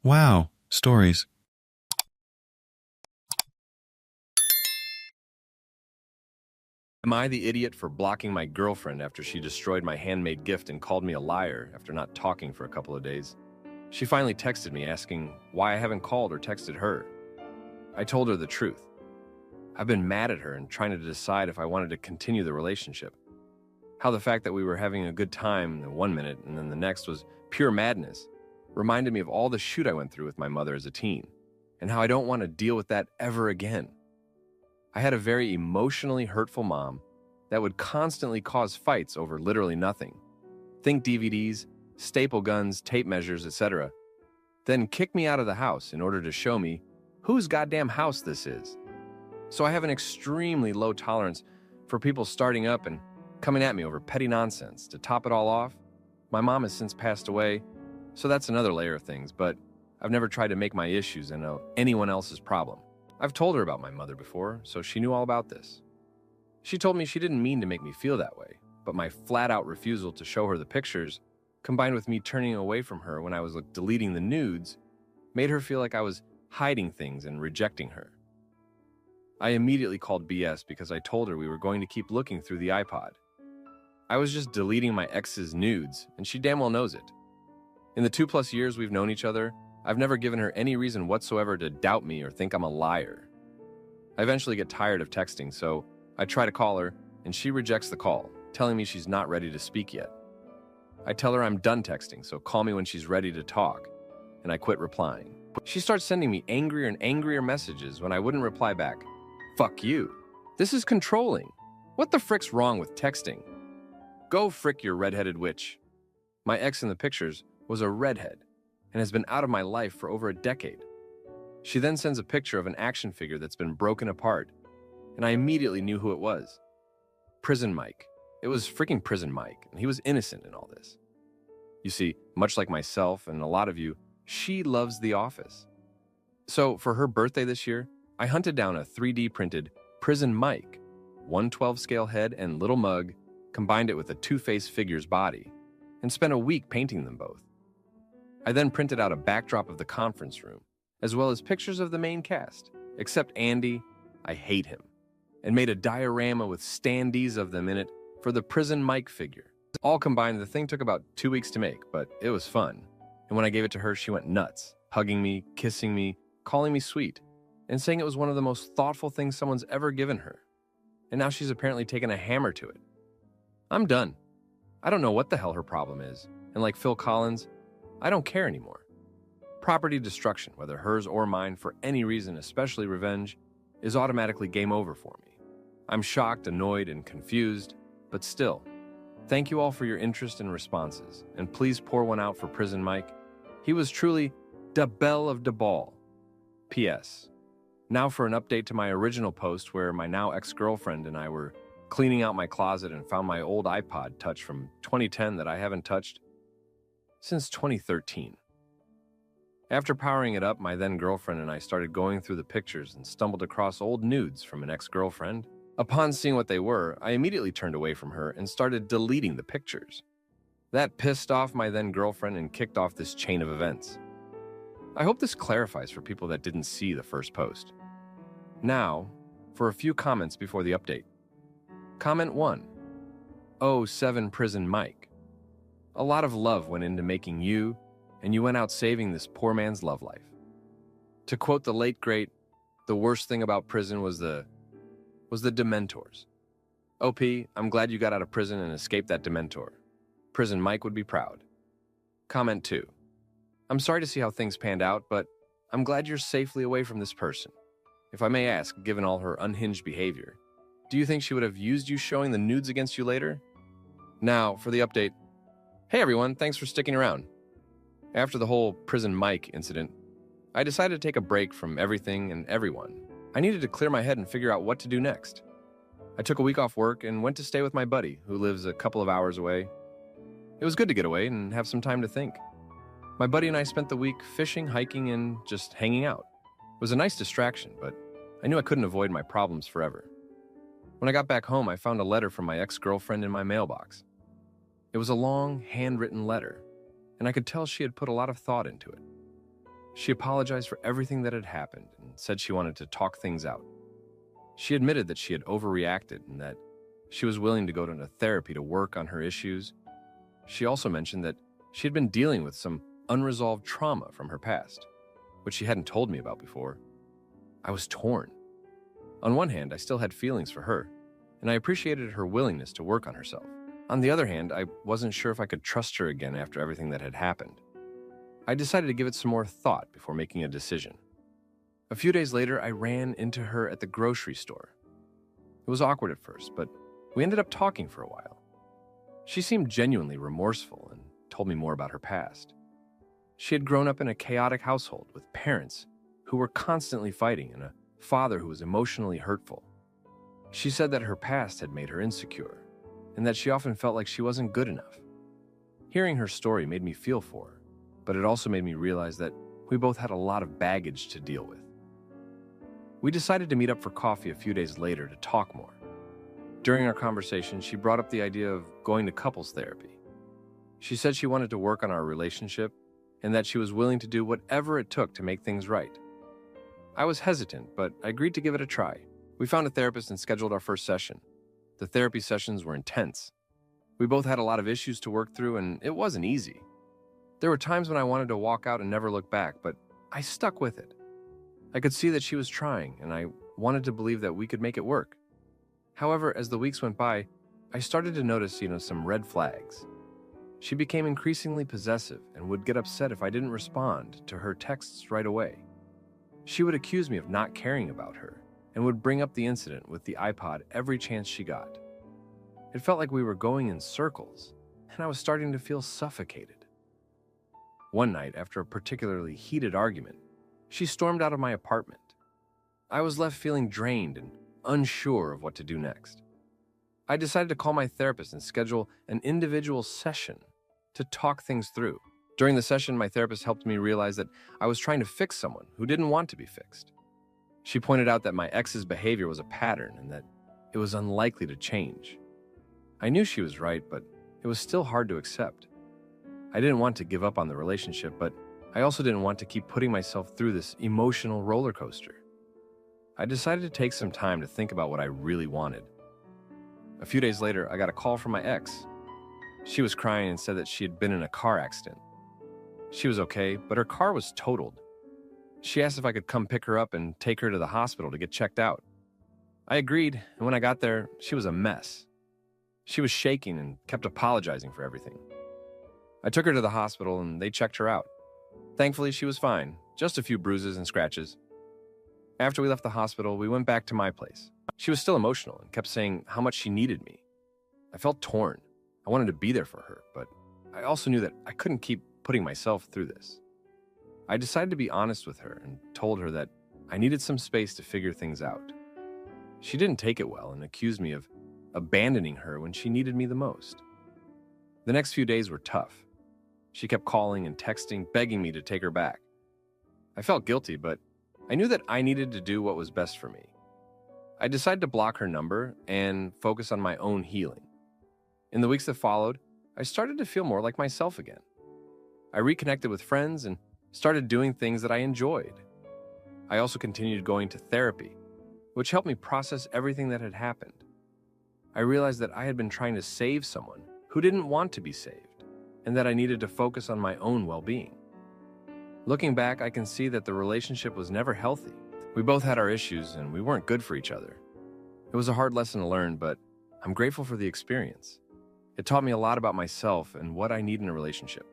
Wow, stories. Am I the idiot for blocking my girlfriend after she destroyed my handmade gift and called me a liar after not talking for a couple of days? She finally texted me asking why I haven't called or texted her. I told her the truth. I've been mad at her and trying to decide if I wanted to continue the relationship. How the fact that we were having a good time in 1 minute and then the next was pure madness reminded me of all the shoot I went through with my mother as a teen, and how I don't want to deal with that ever again. I had a very emotionally hurtful mom that would constantly cause fights over literally nothing. Think DVDs, staple guns, tape measures, etc. Then kick me out of the house in order to show me whose goddamn house this is. So I have an extremely low tolerance for people starting up and coming at me over petty nonsense. To top it all off, my mom has since passed away, so that's another layer of things, but I've never tried to make my issues into anyone else's problem. I've told her about my mother before, so she knew all about this. She told me she didn't mean to make me feel that way, but my flat-out refusal to show her the pictures, combined with me turning away from her when I was deleting the nudes, made her feel like I was hiding things and rejecting her. I immediately called BS because I told her we were going to keep looking through the iPod. I was just deleting my ex's nudes, and she damn well knows it. In the 2+ years we've known each other, I've never given her any reason whatsoever to doubt me or think I'm a liar. I eventually get tired of texting, so I try to call her, and she rejects the call, telling me she's not ready to speak yet. I tell her I'm done texting, so call me when she's ready to talk, and I quit replying. She starts sending me angrier and angrier messages when I wouldn't reply back. Fuck you. This is controlling. What the frick's wrong with texting? Go frick your redheaded witch. My ex in the pictures was a redhead and has been out of my life for over a decade. She then sends a picture of an action figure that's been broken apart, and I immediately knew who it was. Prison Mike. It was freaking Prison Mike, and he was innocent in all this. You see, much like myself and a lot of you, she loves The Office. So for her birthday this year, I hunted down a 3D printed Prison Mike, 1/12 scale head and little mug, combined it with a Two-Face figure's body, and spent a week painting them both. I then printed out a backdrop of the conference room, as well as pictures of the main cast, except Andy, I hate him, and made a diorama with standees of them in it for the Prison Mike figure. All combined, the thing took about 2 weeks to make, but it was fun. And when I gave it to her, she went nuts, hugging me, kissing me, calling me sweet, and saying it was one of the most thoughtful things someone's ever given her. And now she's apparently taken a hammer to it. I'm done. I don't know what the hell her problem is, and like Phil Collins, I don't care anymore. Property destruction, whether hers or mine, for any reason, especially revenge, is automatically game over for me. I'm shocked, annoyed, and confused, but still, thank you all for your interest and responses, and please pour one out for Prison Mike. He was truly da belle of da ball. P.S. Now for an update to my original post where my now ex-girlfriend and I were cleaning out my closet and found my old iPod Touch from 2010 that I haven't touched since 2013. After powering it up, my then-girlfriend and I started going through the pictures and stumbled across old nudes from an ex-girlfriend. Upon seeing what they were, I immediately turned away from her and started deleting the pictures. That pissed off my then-girlfriend and kicked off this chain of events. I hope this clarifies for people that didn't see the first post. Now, for a few comments before the update. Comment 1. Oh, 7 Prison Mike. A lot of love went into making you, and you went out saving this poor man's love life. To quote the late great, the worst thing about prison was the Dementors. OP, I'm glad you got out of prison and escaped that Dementor. Prison Mike would be proud. Comment 2. I'm sorry to see how things panned out, but I'm glad you're safely away from this person. If I may ask, given all her unhinged behavior, do you think she would have used you showing the nudes against you later? Now, for the update. Hey everyone, thanks for sticking around. After the whole Prison Mike incident, I decided to take a break from everything and everyone. I needed to clear my head and figure out what to do next. I took a week off work and went to stay with my buddy, who lives a couple of hours away. It was good to get away and have some time to think. My buddy and I spent the week fishing, hiking, and just hanging out. It was a nice distraction, but I knew I couldn't avoid my problems forever. When I got back home, I found a letter from my ex-girlfriend in my mailbox. It was a long, handwritten letter, and I could tell she had put a lot of thought into it. She apologized for everything that had happened and said she wanted to talk things out. She admitted that she had overreacted and that she was willing to go to therapy to work on her issues. She also mentioned that she had been dealing with some unresolved trauma from her past, which she hadn't told me about before. I was torn. On one hand, I still had feelings for her, and I appreciated her willingness to work on herself. On the other hand, I wasn't sure if I could trust her again after everything that had happened. I decided to give it some more thought before making a decision. A few days later, I ran into her at the grocery store. It was awkward at first, but we ended up talking for a while. She seemed genuinely remorseful and told me more about her past. She had grown up in a chaotic household with parents who were constantly fighting and a father who was emotionally hurtful. She said that her past had made her insecure and that she often felt like she wasn't good enough. Hearing her story made me feel for her, but it also made me realize that we both had a lot of baggage to deal with. We decided to meet up for coffee a few days later to talk more. During our conversation, she brought up the idea of going to couples therapy. She said she wanted to work on our relationship and that she was willing to do whatever it took to make things right. I was hesitant, but I agreed to give it a try. We found a therapist and scheduled our first session. The therapy sessions were intense. We both had a lot of issues to work through, and it wasn't easy. There were times when I wanted to walk out and never look back, but I stuck with it. I could see that she was trying, and I wanted to believe that we could make it work. However, as the weeks went by, I started to notice, some red flags. She became increasingly possessive and would get upset if I didn't respond to her texts right away. She would accuse me of not caring about her and would bring up the incident with the iPod every chance she got. It felt like we were going in circles, and I was starting to feel suffocated. One night, after a particularly heated argument, she stormed out of my apartment. I was left feeling drained and unsure of what to do next. I decided to call my therapist and schedule an individual session to talk things through. During the session, my therapist helped me realize that I was trying to fix someone who didn't want to be fixed. She pointed out that my ex's behavior was a pattern and that it was unlikely to change. I knew she was right, but it was still hard to accept. I didn't want to give up on the relationship, but I also didn't want to keep putting myself through this emotional roller coaster. I decided to take some time to think about what I really wanted. A few days later, I got a call from my ex. She was crying and said that she had been in a car accident. She was okay, but her car was totaled. She asked if I could come pick her up and take her to the hospital to get checked out. I agreed, and when I got there, she was a mess. She was shaking and kept apologizing for everything. I took her to the hospital and they checked her out. Thankfully, she was fine, just a few bruises and scratches. After we left the hospital, we went back to my place. She was still emotional and kept saying how much she needed me. I felt torn. I wanted to be there for her, but I also knew that I couldn't keep putting myself through this. I decided to be honest with her and told her that I needed some space to figure things out. She didn't take it well and accused me of abandoning her when she needed me the most. The next few days were tough. She kept calling and texting, begging me to take her back. I felt guilty, but I knew that I needed to do what was best for me. I decided to block her number and focus on my own healing. In the weeks that followed, I started to feel more like myself again. I reconnected with friends and started doing things that I enjoyed. I also continued going to therapy, which helped me process everything that had happened. I realized that I had been trying to save someone who didn't want to be saved, and that I needed to focus on my own well-being. Looking back, I can see that the relationship was never healthy. We both had our issues and we weren't good for each other. It was a hard lesson to learn, but I'm grateful for the experience. It taught me a lot about myself and what I need in a relationship.